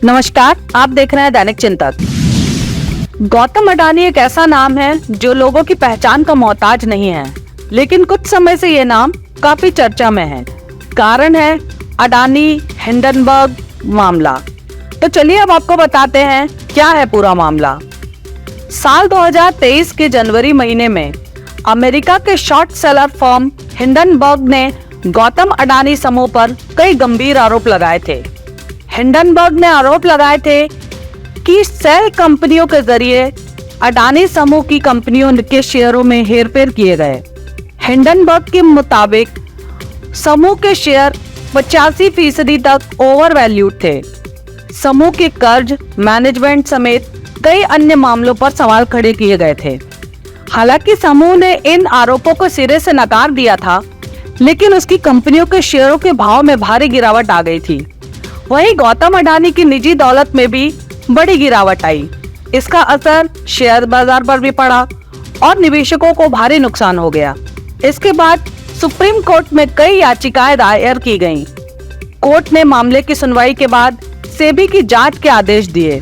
नमस्कार, आप देख रहे हैं दैनिक चिंतक। गौतम अडानी एक ऐसा नाम है जो लोगों की पहचान का मोहताज नहीं है, लेकिन कुछ समय से ये नाम काफी चर्चा में है। कारण है अडानी हिंडनबर्ग मामला। तो चलिए अब आपको बताते हैं क्या है पूरा मामला। साल 2023 के जनवरी महीने में अमेरिका के शॉर्ट सेलर फर्म हिंडनबर्ग ने गौतम अडानी समूह पर कई गंभीर आरोप लगाए थे। हिंडनबर्ग ने आरोप लगाए थे कि सेल कंपनियों के जरिए अडानी समूह की कंपनियों के शेयरों में हेरफेर किए गए। हिंडनबर्ग के मुताबिक समूह के शेयर 85% तक ओवर वैल्यूड थे। समूह के कर्ज, मैनेजमेंट समेत कई अन्य मामलों पर सवाल खड़े किए गए थे। हालांकि समूह ने इन आरोपों को सिरे से नकार दिया था, लेकिन उसकी कंपनियों के शेयरों के भाव में भारी गिरावट आ गई थी। वहीं गौतम अडानी की निजी दौलत में भी बड़ी गिरावट आई। इसका असर शेयर बाजार पर भी पड़ा और निवेशकों को भारी नुकसान हो गया। इसके बाद सुप्रीम कोर्ट में कई याचिकाएं दायर की गईं। कोर्ट ने मामले की सुनवाई के बाद सेबी की जांच के आदेश दिए।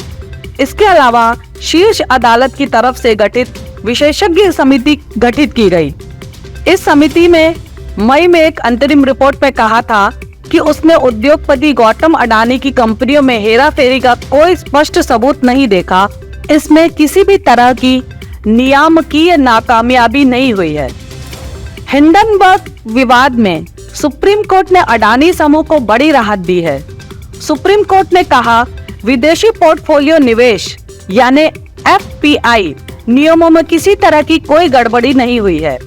इसके अलावा शीर्ष अदालत की तरफ से गठित विशेषज्ञ समिति गठित की गई। इस समिति में मई में एक अंतरिम रिपोर्ट में कहा था कि उसने उद्योगपति गौतम अडानी की कंपनियों में हेराफेरी का कोई स्पष्ट सबूत नहीं देखा। इसमें किसी भी तरह की नियामकीय नाकामयाबी नहीं हुई है। हिंडनबर्ग विवाद में सुप्रीम कोर्ट ने अडानी समूह को बड़ी राहत दी है। सुप्रीम कोर्ट ने कहा, विदेशी पोर्टफोलियो निवेश यानी एफपीआई नियमों में किसी तरह की कोई गड़बड़ी नहीं हुई है।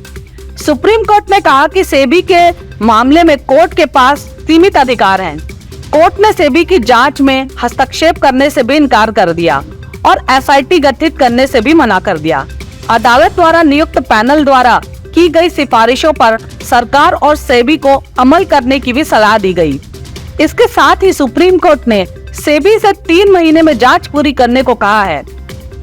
सुप्रीम कोर्ट ने कहा कि सेबी के मामले में कोर्ट के पास सीमित अधिकार हैं। कोर्ट ने सेबी की जांच में हस्तक्षेप करने से भी इनकार कर दिया और एसआईटी गठित करने से भी मना कर दिया। अदालत द्वारा नियुक्त पैनल द्वारा की गई सिफारिशों पर सरकार और सेबी को अमल करने की भी सलाह दी गई। इसके साथ ही सुप्रीम कोर्ट ने सेबी से 3 महीने में जांच पूरी करने को कहा है।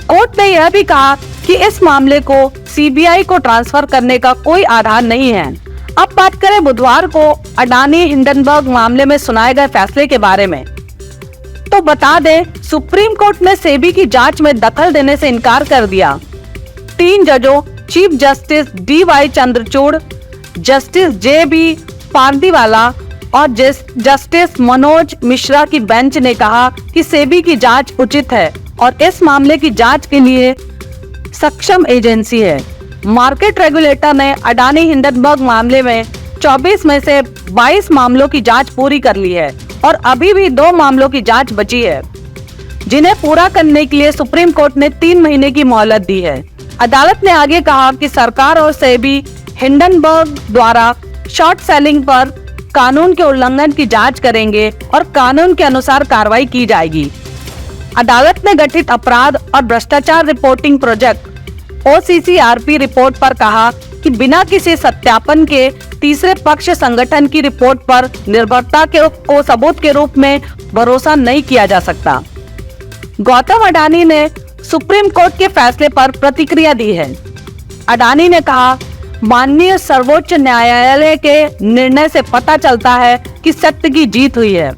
कोर्ट ने यह भी कहा कि इस मामले को सीबीआई को ट्रांसफर करने का कोई आधार नहीं है। अब बात करें बुधवार को अडानी हिंडनबर्ग मामले में सुनाए गए फैसले के बारे में, तो बता दें सुप्रीम कोर्ट ने सेबी की जांच में दखल देने से इनकार कर दिया। 3 जजों chief justice DY Chandrachud, justice JB Pardiwala और जस्टिस मनोज मिश्रा की बेंच ने कहा कि सेबी की जांच उचित है और इस मामले की जांच के लिए सक्षम एजेंसी है। मार्केट रेगुलेटर ने अडानी हिंडनबर्ग मामले में 24 में से 22 मामलों की जांच पूरी कर ली है और अभी भी 2 मामलों की जांच बची है, जिन्हें पूरा करने के लिए सुप्रीम कोर्ट ने 3 महीने की मोहलत दी है। अदालत ने आगे कहा कि सरकार और सेबी हिंडनबर्ग द्वारा शॉर्ट सेलिंग पर कानून के उल्लंघन की जांच करेंगे और कानून के अनुसार कार्रवाई की जाएगी। अदालत ने गठित अपराध और भ्रष्टाचार रिपोर्टिंग प्रोजेक्ट OCCRP रिपोर्ट पर कहा कि बिना किसी सत्यापन के तीसरे पक्ष संगठन की रिपोर्ट पर निर्भरता को सबूत के रूप में भरोसा नहीं किया जा सकता। गौतम अडानी ने सुप्रीम कोर्ट के फैसले पर प्रतिक्रिया दी है। अडानी ने कहा, माननीय सर्वोच्च न्यायालय के निर्णय से पता चलता है कि सत्य की जीत हुई है।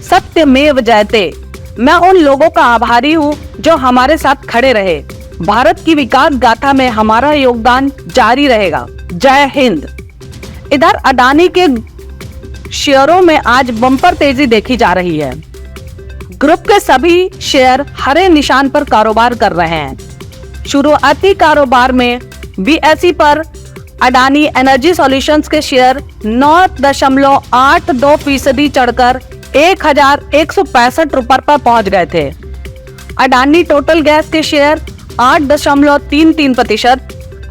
सत्यमेव जयते। मैं उन लोगों का आभारी हूँ जो हमारे साथ खड़े रहे। भारत की विकास गाथा में हमारा योगदान जारी रहेगा। जय हिंद। इधर अडानी के शेयरों में आज बम्पर तेजी देखी जा रही है। ग्रुप के सभी शेयर हरे निशान पर कारोबार कर रहे हैं। शुरुआती कारोबार में BSE पर अडानी एनर्जी सॉल्यूशंस के शेयर 9.82% चढ़कर 1,165 रुपए पर पहुंच गए थे। अडानी टोटल गैस के शेयर 8.33%,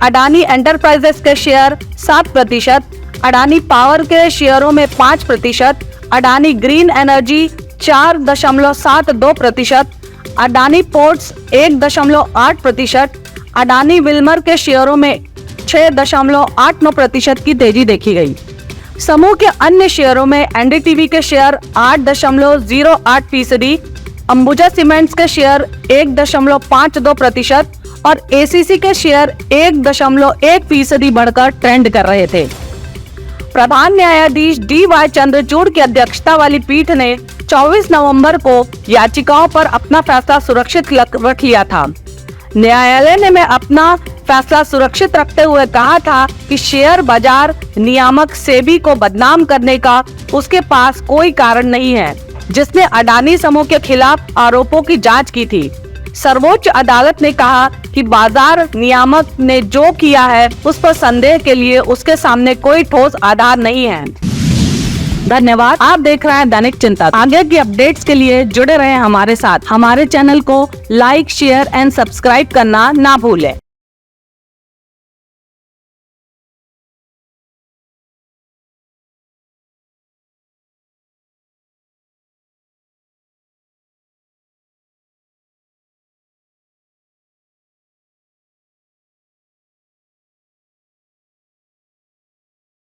अडानी एंटरप्राइजेस के शेयर 7%, अडानी पावर के शेयरों में 5%, Adani green energy 4.72%, Adani ports 1.8%, Adani Wilmer के शेयरों में 6.89% की तेजी देखी गई। समूह के अन्य शेयरों में NDTV के शेयर 8.08%, अंबुजा सीमेंट्स के शेयर 1.52% और ACC के शेयर 1.1% बढ़कर ट्रेंड कर रहे थे। प्रधान न्यायाधीश DY चंद्रचूड़ की अध्यक्षता वाली पीठ ने 24 नवंबर को याचिकाओं पर अपना फैसला सुरक्षित रख लिया था। न्यायालय ने में अपना फैसला सुरक्षित रखते हुए कहा था कि शेयर बाजार नियामक सेबी को बदनाम करने का उसके पास कोई कारण नहीं है, जिसने अडानी समूह के खिलाफ आरोपों की जांच की थी। सर्वोच्च अदालत ने कहा कि बाजार नियामक ने जो किया है उस पर संदेह के लिए उसके सामने कोई ठोस आधार नहीं है। धन्यवाद। आप देख रहे हैं दैनिक चिंतक। आगे की अपडेट्स के लिए जुड़े रहें हमारे साथ। हमारे चैनल को लाइक, शेयर एंड सब्सक्राइब करना ना भूलें।